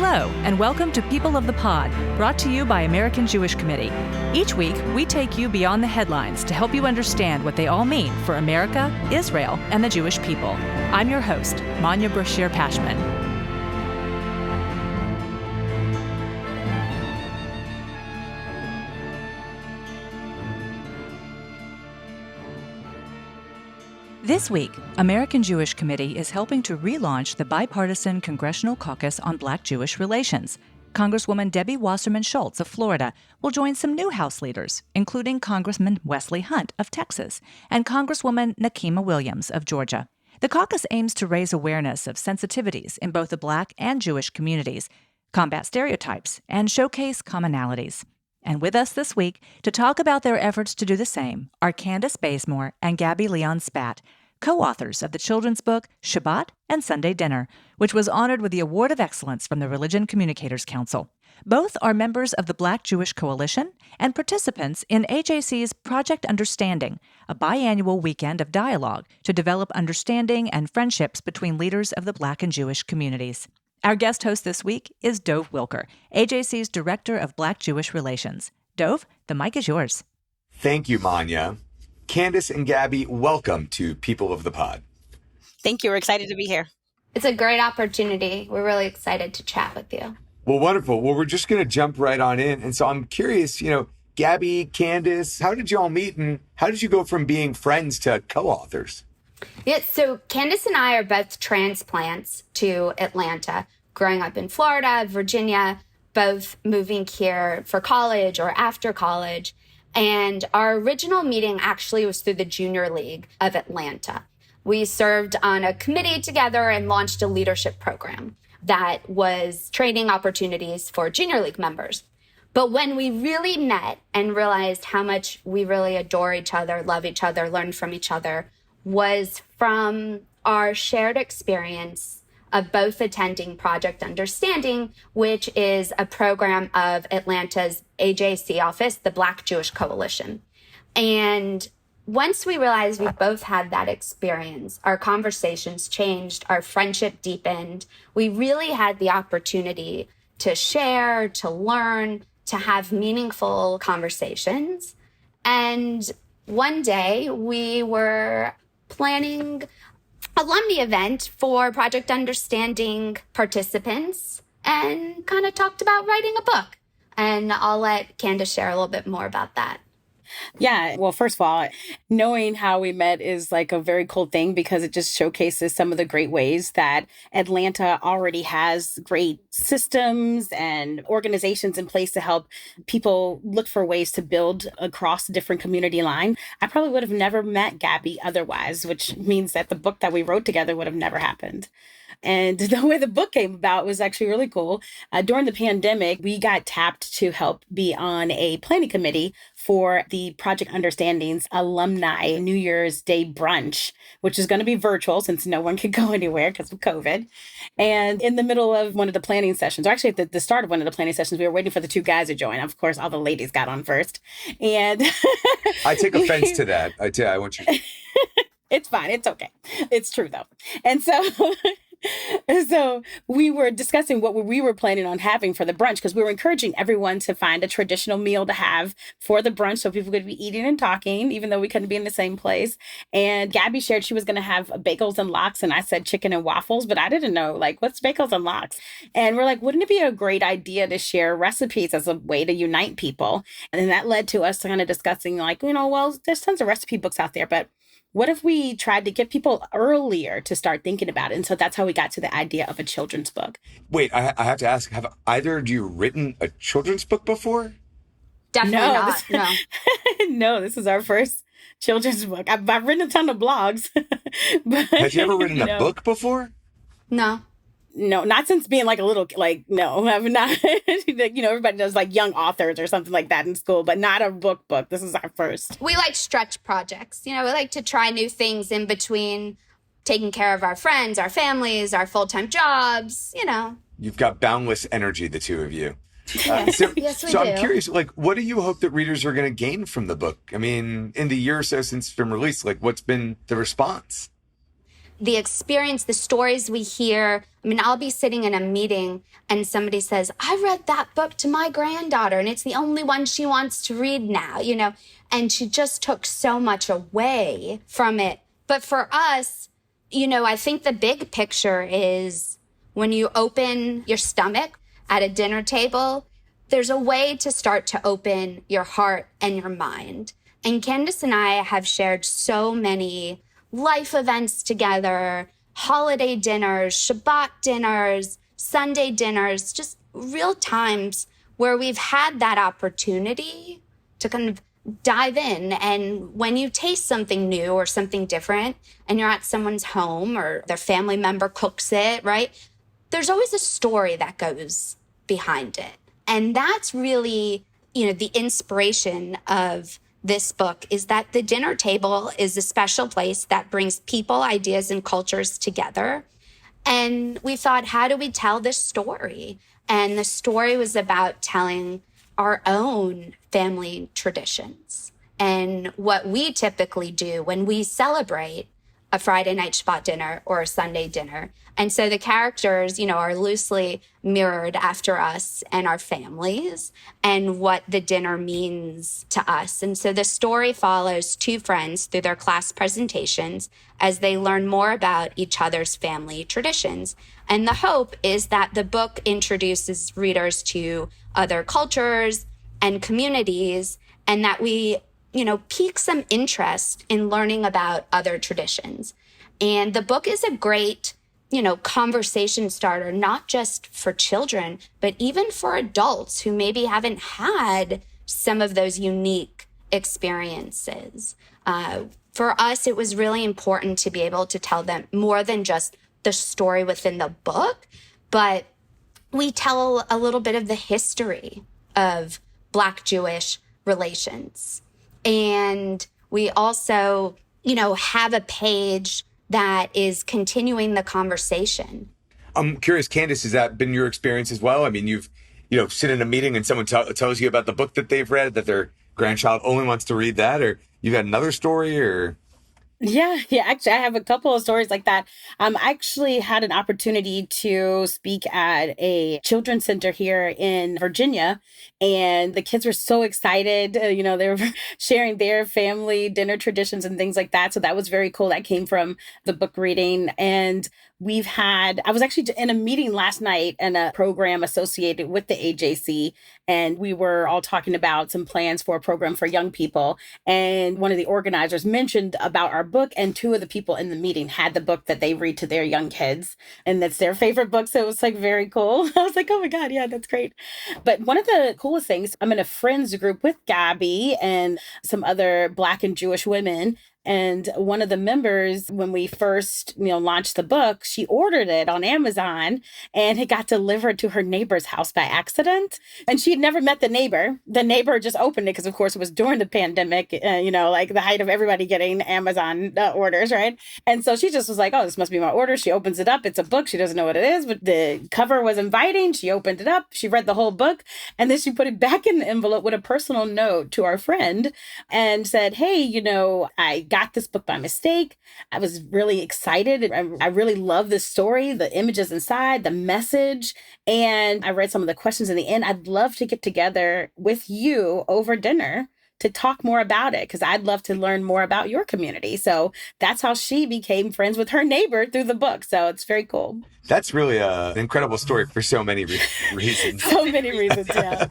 Hello, and welcome to People of the Pod, brought to you by American Jewish Committee. Each week, we take you beyond the headlines to help you understand what they all mean for America, Israel, and the Jewish people. I'm your host, Manya Brashear-Pashman. This week, American Jewish Committee is helping to relaunch the bipartisan Congressional Caucus on Black Jewish Relations. Congresswoman Debbie Wasserman Schultz of Florida will join some new House leaders, including Congressman Wesley Hunt of Texas and Congresswoman Nakima Williams of Georgia. The caucus aims to raise awareness of sensitivities in both the Black and Jewish communities, combat stereotypes, and showcase commonalities. And with us this week to talk about their efforts to do the same are Candace Bazemore and Gabby Spatt, co-authors of the children's book Shabbat and Sunday Dinner, which was honored with the Award of Excellence from the Religion Communicators Council. Both are members of the Black Jewish Coalition and participants in AJC's Project Understanding, a biannual weekend of dialogue to develop understanding and friendships between leaders of the Black and Jewish communities. Our guest host this week is Dov Wilker, AJC's Director of Black Jewish Relations. Dov, the mic is yours. Thank you, Manya. Candace and Gabby, welcome to People of the Pod. Thank you. We're excited to be here. It's a great opportunity. We're really excited to chat with you. Well, wonderful. Well, we're just going to jump right on in. And so I'm curious, Gabby, Candace, how did you all meet and how did you go from being friends to co-authors? Yeah, so Candace and I are both transplants to Atlanta, growing up in Florida, Virginia, both moving here for college or after college. And our original meeting actually was through the Junior League of Atlanta. We served on a committee together and launched a leadership program that was training opportunities for Junior League members. But when we really met and realized how much we really adore each other, love each other, learn from each other, was from our shared experience of both attending Project Understanding, which is a program of Atlanta's AJC office, the Black Jewish Coalition. And once we realized we both had that experience, our conversations changed, our friendship deepened. We really had the opportunity to share, to learn, to have meaningful conversations. And one day we were planning alumni event for Project Understanding participants and kind of talked about writing a book. And I'll let Candace share a little bit more about that. Yeah. Well, first of all, knowing how we met is like a very cool thing because it just showcases some of the great ways that Atlanta already has great systems and organizations in place to help people look for ways to build across different community line. I probably would have never met Gabby otherwise, which means that the book that we wrote together would have never happened. And the way the book came about was actually really cool. During the pandemic, we got tapped to help be on a planning committee for the Project Understanding's alumni New Year's Day brunch, which is going to be virtual since no one could go anywhere because of COVID. And in the middle of one of the planning sessions, or actually at the start of one of the planning sessions, we were waiting for the two guys to join. Of course, all the ladies got on first. And I take offense to that. I want you to... It's fine. It's okay. It's true, though. And so we were discussing what we were planning on having for the brunch because we were encouraging everyone to find a traditional meal to have for the brunch so people could be eating and talking, even though we couldn't be in the same place. And Gabby shared she was going to have bagels and lox, and I said chicken and waffles, but I didn't know, what's bagels and lox? And we're like, wouldn't it be a great idea to share recipes as a way to unite people? And then that led to us kind of discussing, well, there's tons of recipe books out there, but what if we tried to get people earlier to start thinking about it? And so that's how we got to the idea of a children's book. Wait, I have to ask, have either of you written a children's book before? Definitely not. No. No, this is our first children's book. I've written a ton of blogs. But have you ever written a book before? No. No, not since being no, I've not. Everybody does young authors or something like that in school, but not a book. This is our first. We like stretch projects. We like to try new things in between taking care of our friends, our families, our full-time jobs, You've got boundless energy, the two of you. Yes, we do. I'm curious, what do you hope that readers are going to gain from the book? I mean, in the year or so since it's been released, what's been the response? the experience, the stories we hear. I mean, I'll be sitting in a meeting and somebody says, I read that book to my granddaughter and it's the only one she wants to read now, and she just took so much away from it. But for us, I think the big picture is when you open your stomach at a dinner table, there's a way to start to open your heart and your mind. And Candace and I have shared so many life events together, holiday dinners, Shabbat dinners, Sunday dinners, just real times where we've had that opportunity to kind of dive in. And when you taste something new or something different and you're at someone's home or their family member cooks it, right? There's always a story that goes behind it. And that's really, the inspiration of this book is that the dinner table is a special place that brings people, ideas, and cultures together. And we thought, how do we tell this story? And the story was about telling our own family traditions and what we typically do when we celebrate a Friday night Shabbat dinner or a Sunday dinner. And so the characters, are loosely mirrored after us and our families and what the dinner means to us. And so the story follows two friends through their class presentations as they learn more about each other's family traditions. And the hope is that the book introduces readers to other cultures and communities, and that we, pique some interest in learning about other traditions. And the book is a great conversation starter, not just for children, but even for adults who maybe haven't had some of those unique experiences. For us, it was really important to be able to tell them more than just the story within the book, but we tell a little bit of the history of Black-Jewish relations. And we also, have a page that is continuing the conversation. I'm curious, Candace, has that been your experience as well? I mean, you've, sit in a meeting and someone tells you about the book that they've read, that their grandchild only wants to read that, or you got another story, or... Yeah. Actually, I have a couple of stories like that. I actually had an opportunity to speak at a children's center here in Virginia, and the kids were so excited. They were sharing their family dinner traditions and things like that. So that was very cool. That came from the book reading. And I was actually in a meeting last night and a program associated with the AJC, and we were all talking about some plans for a program for young people. And one of the organizers mentioned about our book, and two of the people in the meeting had the book that they read to their young kids, and that's their favorite book. So it was very cool. I was like, oh my God, yeah, that's great. But one of the coolest things, I'm in a friends group with Gabby and some other Black and Jewish women. And one of the members, when we first, launched the book, she ordered it on Amazon and it got delivered to her neighbor's house by accident. And she had never met the neighbor. The neighbor just opened it because, of course, it was during the pandemic, like the height of everybody getting Amazon orders, right? And so she just was like, oh, this must be my order. She opens it up. It's a book. She doesn't know what it is, but the cover was inviting. She opened it up. She read the whole book. And then she put it back in the envelope with a personal note to our friend and said, hey, I got this book by mistake. I was really excited. I really love this story, the images inside, the message. And I read some of the questions in the end. I'd love to get together with you over dinner to talk more about it, because I'd love to learn more about your community. So that's how she became friends with her neighbor through the book. So it's very cool. That's really an incredible story for so many reasons. So many reasons, yeah.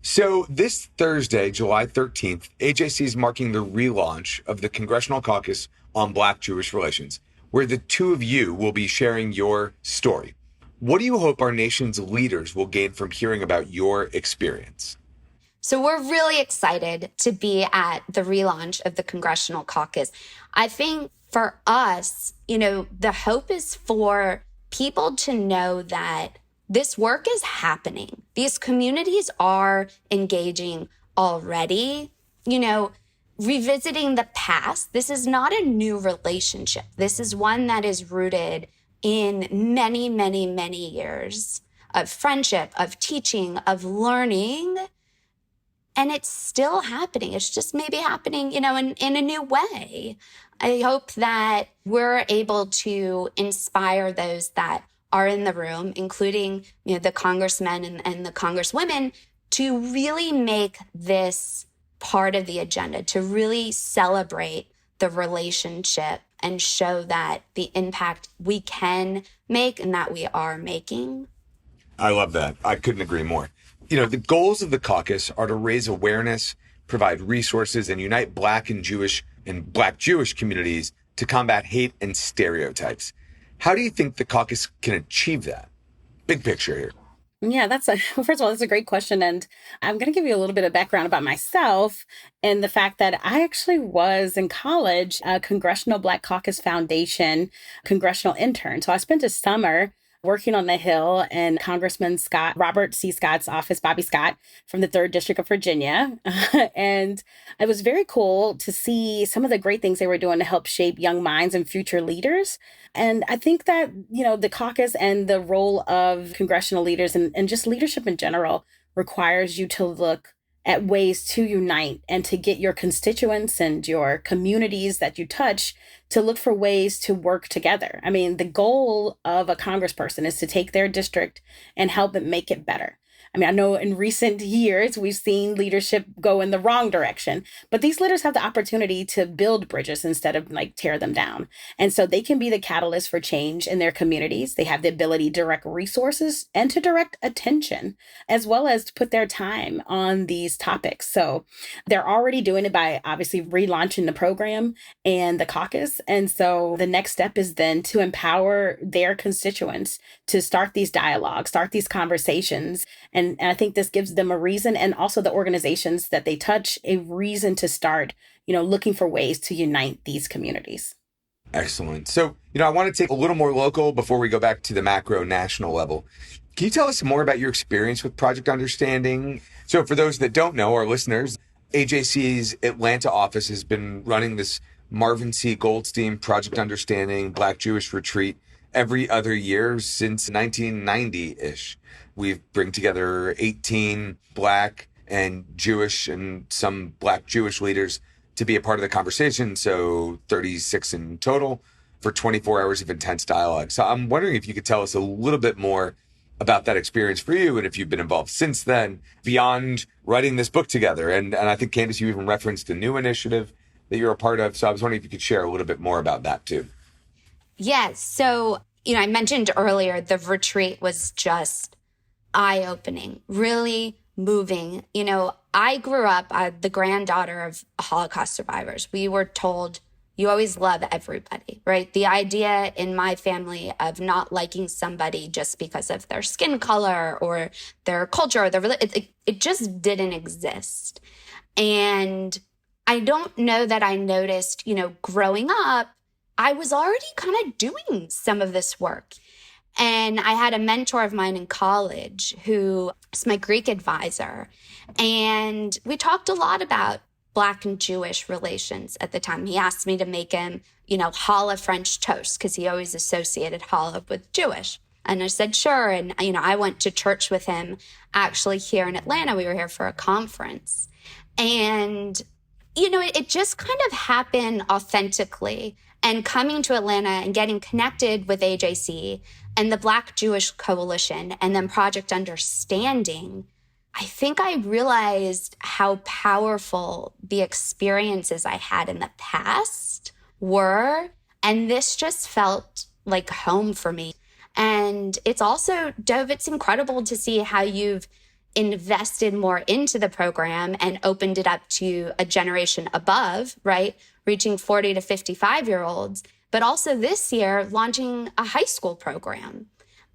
So this Thursday, July 13th, AJC is marking the relaunch of the Congressional Caucus on Black-Jewish relations, where the two of you will be sharing your story. What do you hope our nation's leaders will gain from hearing about your experience? So we're really excited to be at the relaunch of the Congressional Caucus. I think for us, the hope is for people to know that this work is happening. These communities are engaging already. Revisiting the past, this is not a new relationship. This is one that is rooted in many, many, many years of friendship, of teaching, of learning. And it's still happening. It's just maybe happening, in a new way. I hope that we're able to inspire those that are in the room, including, the congressmen and the congresswomen, to really make this part of the agenda, to really celebrate the relationship and show that the impact we can make and that we are making. I love that. I couldn't agree more. The goals of the caucus are to raise awareness, provide resources, and unite Black and Black Jewish communities to combat hate and stereotypes. How do you think the caucus can achieve that? Big picture here. Yeah, first of all, that's a great question. And I'm going to give you a little bit of background about myself and the fact that I actually was in college a Congressional Black Caucus Foundation congressional intern. So I spent a summer working on the Hill in Congressman Robert C. Scott's office, Bobby Scott, from the 3rd District of Virginia. And it was very cool to see some of the great things they were doing to help shape young minds and future leaders. And I think that, the caucus and the role of congressional leaders and just leadership in general requires you to look at ways to unite and to get your constituents and your communities that you touch to look for ways to work together. I mean, the goal of a congressperson is to take their district and help it make it better. I mean, I know in recent years, we've seen leadership go in the wrong direction, but these leaders have the opportunity to build bridges instead of tear them down. And so they can be the catalyst for change in their communities. They have the ability to direct resources and to direct attention, as well as to put their time on these topics. So they're already doing it by obviously relaunching the program and the caucus. And so the next step is then to empower their constituents to start these dialogues, start these conversations. And I think this gives them a reason, and also the organizations that they touch a reason to start, looking for ways to unite these communities. Excellent. So, I want to take a little more local before we go back to the macro national level. Can you tell us more about your experience with Project Understanding? So for those that don't know, our listeners, AJC's Atlanta office has been running this Marvin C. Goldstein Project Understanding Black Jewish Retreat every other year since 1990-ish. We bring together 18 Black and Jewish and some Black Jewish leaders to be a part of the conversation. So 36 in total for 24 hours of intense dialogue. So I'm wondering if you could tell us a little bit more about that experience for you and if you've been involved since then, beyond writing this book together. And I think, Candace, you even referenced a new initiative that you're a part of. So I was wondering if you could share a little bit more about that too. Yes. So, I mentioned earlier, the retreat was just eye-opening, really moving. I grew up the granddaughter of Holocaust survivors. We were told, you always love everybody, right? The idea in my family of not liking somebody just because of their skin color or their culture or it just didn't exist. And I don't know that I noticed, growing up, I was already kind of doing some of this work. And I had a mentor of mine in college who was my Greek advisor. And we talked a lot about Black and Jewish relations at the time. He asked me to make him, challah French toast, because he always associated challah with Jewish. And I said, sure. And, I went to church with him actually here in Atlanta. We were here for a conference. And, it just kind of happened authentically. And coming to Atlanta and getting connected with AJC and the Black Jewish Coalition and then Project Understanding, I think I realized how powerful the experiences I had in the past were. And this just felt like home for me. And it's also, Dov, it's incredible to see how you've invested more into the program and opened it up to a generation above, right? Reaching 40 to 55-year-olds, but also this year launching a high school program.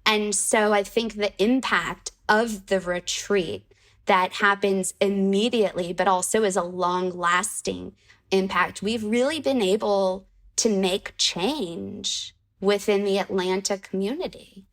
And so I think the impact of the retreat that happens immediately, but also is a long-lasting impact. We've really been able to make change within the Atlanta community.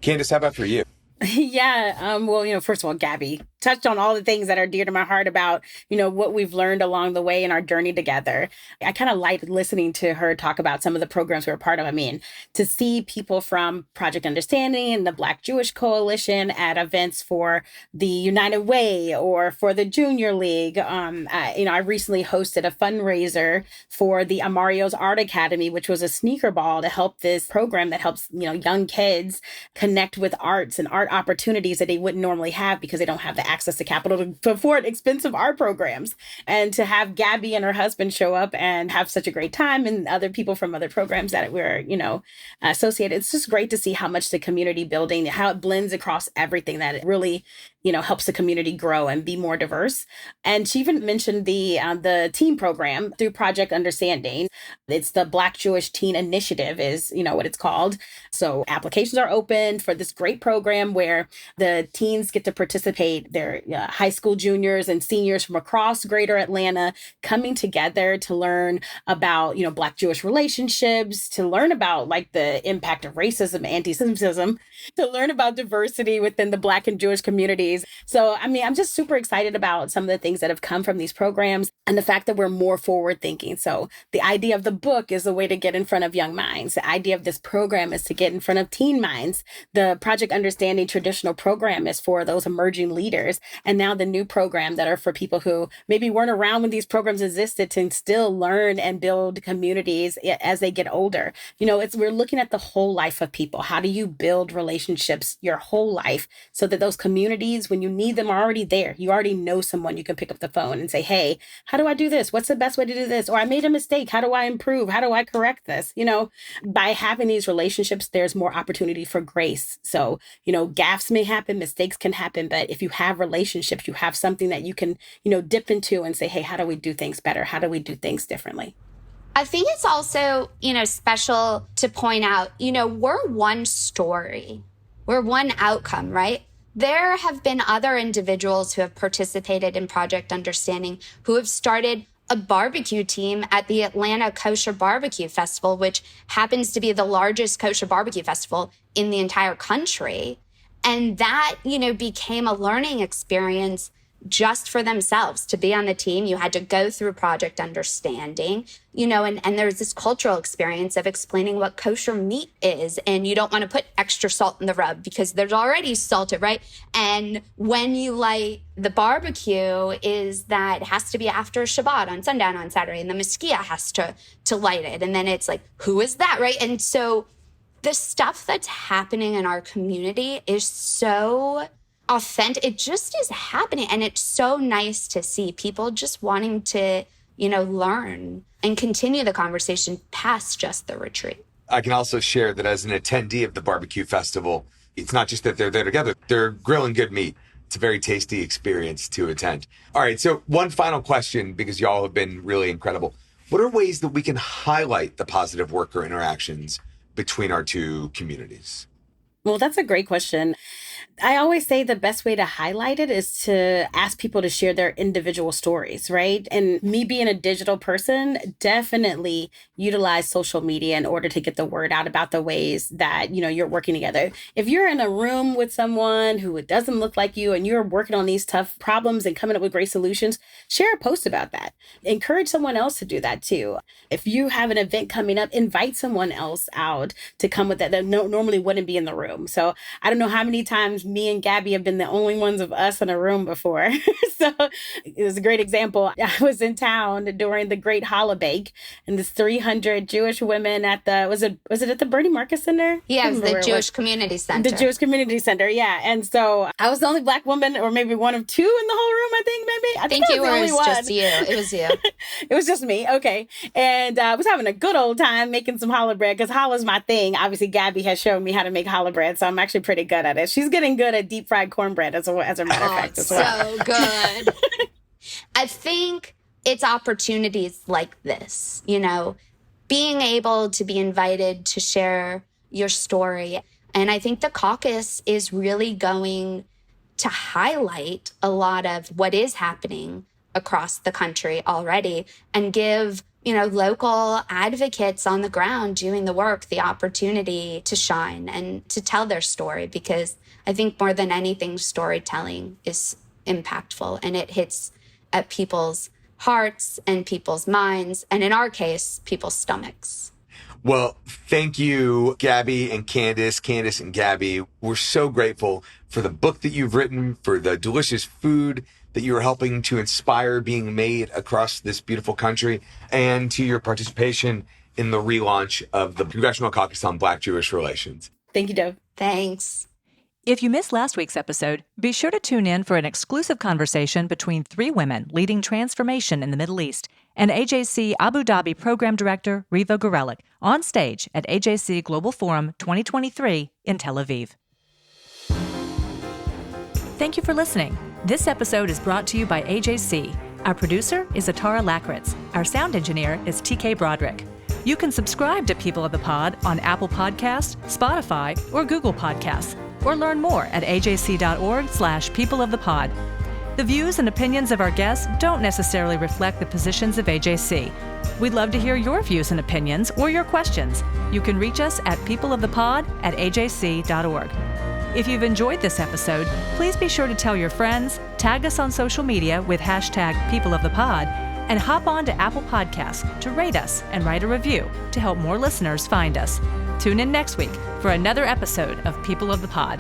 Candace, how about for you? Yeah. Well, first of all, Gabby, touched on all the things that are dear to my heart about, what we've learned along the way in our journey together. I kind of liked listening to her talk about some of the programs we were part of. I mean, to see people from Project Understanding and the Black Jewish Coalition at events for the United Way or for the Junior League. I recently hosted a fundraiser for the Amario's Art Academy, which was a sneaker ball to help this program that helps, young kids connect with arts and art opportunities that they wouldn't normally have because they don't have the access to capital to afford expensive art programs. And to have Gabby and her husband show up and have such a great time, and other people from other programs that we're, associated. It's just great to see how much the community building, how it blends across everything, that it really, helps the community grow and be more diverse. And she even mentioned the teen program through Project Understanding. It's the Black Jewish Teen Initiative is, what it's called. So applications are open for this great program where the teens get to participate. They're high school juniors and seniors from across greater Atlanta coming together to learn about, Black Jewish relationships, to learn about like the impact of racism, anti-Semitism, to learn about diversity within the Black and Jewish communities. So, I'm just super excited about some of the things that have come from these programs and the fact that we're more forward thinking. So the idea of the book is a way to get in front of young minds. The idea of this program is to get in front of teen minds. The Project Understanding traditional program is for those emerging leaders. And now the new program that are for people who maybe weren't around when these programs existed to still learn and build communities as they get older. We're looking at the whole life of people. How do you build relationships your whole life so that those communities, when you need them, are already there? You already know someone. You can pick up the phone and say, hey, how do I do this? What's the best way to do this? Or I made a mistake. How do I improve? How do I correct this? By having these relationships, there's more opportunity for grace. So, gaffes may happen, mistakes can happen, but if you have relationships, you have something that you can, dip into and say, hey, how do we do things better? How do we do things differently? I think it's also, special to point out, we're one story. We're one outcome, right? There have been other individuals who have participated in Project Understanding who have started a barbecue team at the Atlanta Kosher Barbecue Festival, which happens to be the largest kosher barbecue festival in the entire country. And that, became a learning experience just for themselves. To be on the team, you had to go through Project Understanding, and there's this cultural experience of explaining what kosher meat is. And you don't want to put extra salt in the rub because there's already salted, right? And when you light the barbecue is that it has to be after Shabbat on sundown on Saturday, and the Mosquia has to light it. And then it's like, who is that, right? And so the stuff that's happening in our community is so authentic. It just is happening. And it's so nice to see people just wanting to, learn and continue the conversation past just the retreat. I can also share that as an attendee of the barbecue festival, it's not just that they're there together, they're grilling good meat. It's a very tasty experience to attend. All right. So one final question, because y'all have been really incredible. What are ways that we can highlight the positive worker interactions between our two communities? Well, that's a great question. I always say the best way to highlight it is to ask people to share their individual stories, right? And me being a digital person, definitely utilize social media in order to get the word out about the ways that, you're working together. If you're in a room with someone who doesn't look like you and you're working on these tough problems and coming up with great solutions, share a post about that. Encourage someone else to do that too. If you have an event coming up, invite someone else out to come with that normally wouldn't be in the room. So I don't know how many times me and Gabby have been the only ones of us in a room before. So it was a great example. I was in town during the Great Challah Bake, and this 300 Jewish women at the, was it at the Bernie Marcus Center? Yeah, it was the Jewish Community Center. The Jewish Community Center, yeah. And so I was the only Black woman, or maybe one of two in the whole room, I think, maybe. I think you were. It was just you. It was you. It was just me, okay. And I was having a good old time making some challah bread, because challah is my thing. Obviously, Gabby has shown me how to make challah bread, so I'm actually pretty good at it. She's getting good at deep fried cornbread as a matter of fact as well. So good. I think it's opportunities like this, being able to be invited to share your story. And I think the caucus is really going to highlight a lot of what is happening across the country already and give, local advocates on the ground doing the work the opportunity to shine and to tell their story, because I think more than anything, storytelling is impactful, and it hits at people's hearts and people's minds, and in our case, people's stomachs. Well, thank you, Gabby and Candace and Gabby. We're so grateful for the book that you've written, for the delicious food that you're helping to inspire being made across this beautiful country, and to your participation in the relaunch of the Congressional Caucus on Black-Jewish Relations. Thank you, Dov. Thanks. If you missed last week's episode, be sure to tune in for an exclusive conversation between three women leading transformation in the Middle East and AJC Abu Dhabi Program Director Riva Gorelik on stage at AJC Global Forum 2023 in Tel Aviv. Thank you for listening. This episode is brought to you by AJC. Our producer is Atara Lakritz. Our sound engineer is TK Broderick. You can subscribe to People of the Pod on Apple Podcasts, Spotify, or Google Podcasts, or learn more at ajc.org/peopleofthepod. The views and opinions of our guests don't necessarily reflect the positions of AJC. We'd love to hear your views and opinions or your questions. You can reach us at peopleofthepod@ajc.org. If you've enjoyed this episode, please be sure to tell your friends, tag us on social media with #peopleofthepod, and hop on to Apple Podcasts to rate us and write a review to help more listeners find us. Tune in next week for another episode of People of the Pod.